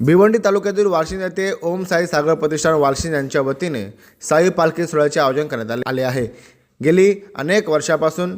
भिवंडी तालुक्यातील वाशिंद येथे ओम साई सागर प्रतिष्ठान वाशिंद यांच्या वतीने साई पालखी सोहळ्याचे आयोजन करण्यात आले आहे। गेली अनेक वर्षापासून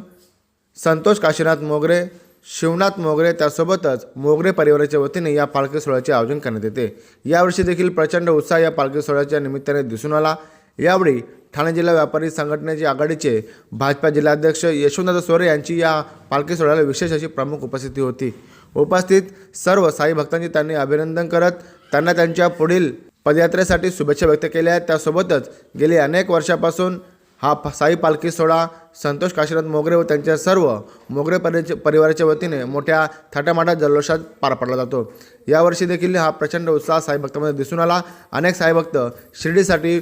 संतोष काशीनाथ मोगरे, शिवनाथ मोगरे त्यासोबतच मोगरे परिवाराच्या वतीने या पालखी सोहळ्याचे आयोजन करण्यात येते। यावर्षी देखील प्रचंड उत्साह या पालखी सोहळ्याच्या निमित्ताने दिसून आला। यावेळी ठाणे जिल्हा व्यापारी संघटनेचे आघाडीचे भाजपा जिल्हाध्यक्ष यशवंत सोरे यांची या पालखी सोहळ्याला विशेष अशी प्रमुख उपस्थिती होती। उपस्थित सर्व साई भक्तांचे त्यांनी अभिनंदन करत त्यांना त्यांच्या पुढील पदयात्रेसाठी शुभेच्छा व्यक्त केल्या आहेत। त्यासोबतच गेली अनेक वर्षापासून हा साई पालखी सोहळा संतोष काशीनाथ मोगरे व त्यांच्या सर्व मोगरे परिवाराच्या वतीने मोठ्या थाटामाटात जल्लोषात पार पडला जातो। यावर्षी देखील हा प्रचंड उत्साह साई भक्तांमध्ये दिसून आला। अनेक साई भक्त शिर्डीसाठी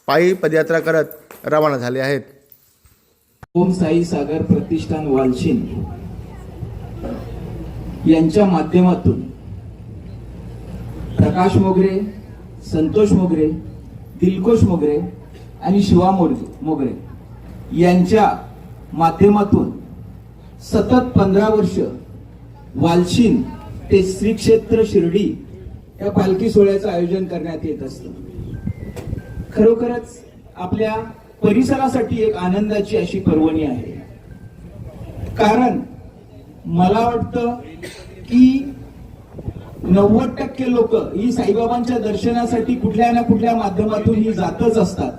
पायी पदयात्रा करत रवाना झाले आहेत। ओम साई सागर प्रतिष्ठान वाशिंद यांच्या माध्यमातून प्रकाश मोगरे, संतोष मोगरे, दिलकोश मोगरे आणि शिवा मोगरे यांच्या माध्यमातून सतत 15 वर्ष वाशिंद ते श्री क्षेत्र शिर्डी या पालखी सोहळ्याचं आयोजन करण्यात येत असतं। खरोखरच आपल्या परिसरासाठी एक आनंदाची अशी पर्वणी आहे, कारण मला वाटतं की 90% लोक ही साईबाबांच्या दर्शनासाठी कुठल्या ना कुठल्या माध्यमातून ही जातच असतात।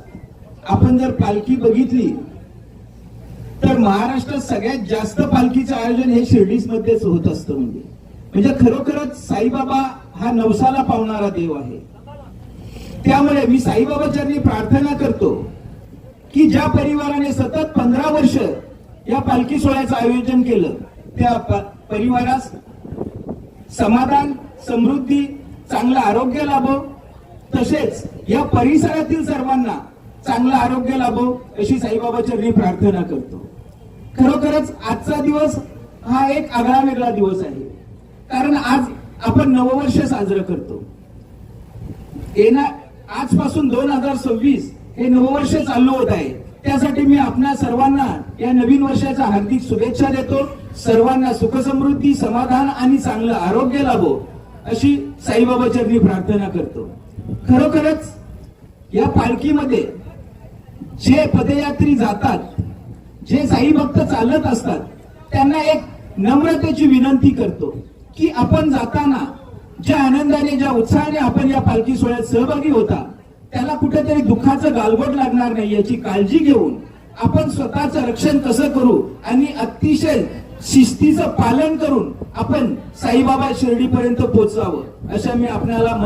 आपण जर पालखी बघितली तर महाराष्ट्रात सगळ्यात जास्त पालखीचं आयोजन हे शिर्डीमध्येच होत असतं। म्हणजे खरोखरच साईबाबा हा नवसाला पावणारा देव आहे। त्यामुळे मी साईबाबांचरणी प्रार्थना करतो की ज्या परिवाराने सतत 15 वर्ष या पालखी सोहळ्याचं आयोजन केलं त्या परिवारास समाधान, समृद्धी, चांगलं आरोग्य लाभो, तसेच या परिसरातील सर्वांना चांगलं आरोग्य लाभो अशी साईबाबांचरणी प्रार्थना करतो। खरोखरच आजचा दिवस हा एक आगळा वेगळा दिवस आहे, कारण आज आपण नववर्ष साजरं करतो। आजपासून 2026 हे नववर्ष चालू होत आहे। त्यासाठी मी आपल्या सर्वांना या नवीन वर्षाच्या हार्दिक शुभेच्छा देतो। सर्वांना सुख समृद्धी, समाधान आणि चांगलं आरोग्य लाभो अशी साईबाबांचरणी प्रार्थना करतो। खरोखरच या पालखीमध्ये जे पदयात्री जातात, जे साई भक्त चालत असतात, त्यांना एक नम्रतेची विनंती करतो की आपण जाताना ज्या आनंदाने, ज्या उत्साहाने आपण या पालखी सोहळ्यात सहभागी होता, त्याला कुठेतरी दुःखाचं गालबोट लागणार नाही याची काळजी घेऊन आपण स्वतःचं रक्षण कसं करू आणि अतिशय शिस्तीचं पालन करून आपण साईबाबा शिर्डीपर्यंत पोहोचावं अशा मी आपल्याला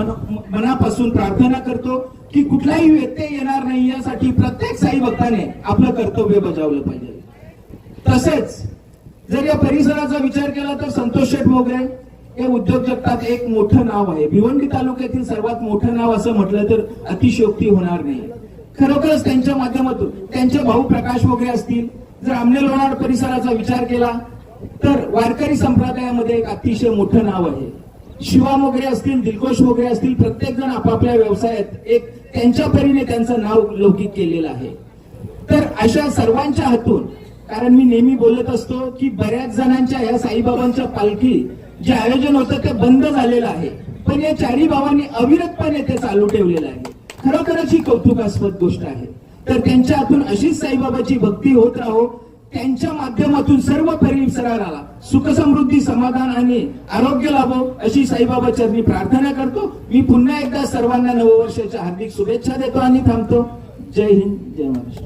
मनापासून प्रार्थना करतो की कुठलाही व्यत्यय येणार नाही यासाठी प्रत्येक साई भक्ताने आपलं कर्तव्य बजावलं पाहिजे। तसेच जर या परिसराचा विचार केला तर संतोष शेठ मोगरे हे उद्योग जगतात एक मोठं नाव आहे। भिवंडी तालुक्यातील सर्वात मोठं नाव असं म्हटलं तर अतिशयोक्ती होणार नाही। खरोखरच त्यांच्या माध्यमातून त्यांचे भाऊ प्रकाश मोगरे असतील, जर आमने लोणार परिसराचा विचार केला तर वारकरी संप्रदायामध्ये एक अतिशय मोठं नाव आहे। शिवा मोगरे असतील, दिलकोश मोगरे असतील, प्रत्येक जण आपापल्या व्यवसायात एक त्यांच्या परीने त्यांचं नाव लौकिक केलेलं आहे। तर अशा सर्वांच्या हातून, कारण मी नेहमी बोलत असतो की बऱ्याच जणांच्या या साईबाबांच्या पालखी जे आयोजन होतं ते बंद झालेलं आहे, पण या चारी भावांनी अविरतपणे ते चालू ठेवलेलं आहे। खरोखरच ही कौतुकास्पद गोष्ट आहे। तर त्यांच्या हातून अशीच साईबाबाची भक्ती होत राहो, त्यांच्या माध्यमातून सर्व परिसराला सुख समृद्धी, समाधान आणि आरोग्य लाभो अशी साईबाबांचरणी प्रार्थना करतो। मी पुन्हा एकदा सर्वांना नववर्षाच्या हार्दिक शुभेच्छा देतो आणि थांबतो। जय हिंद, जय महाराष्ट्र।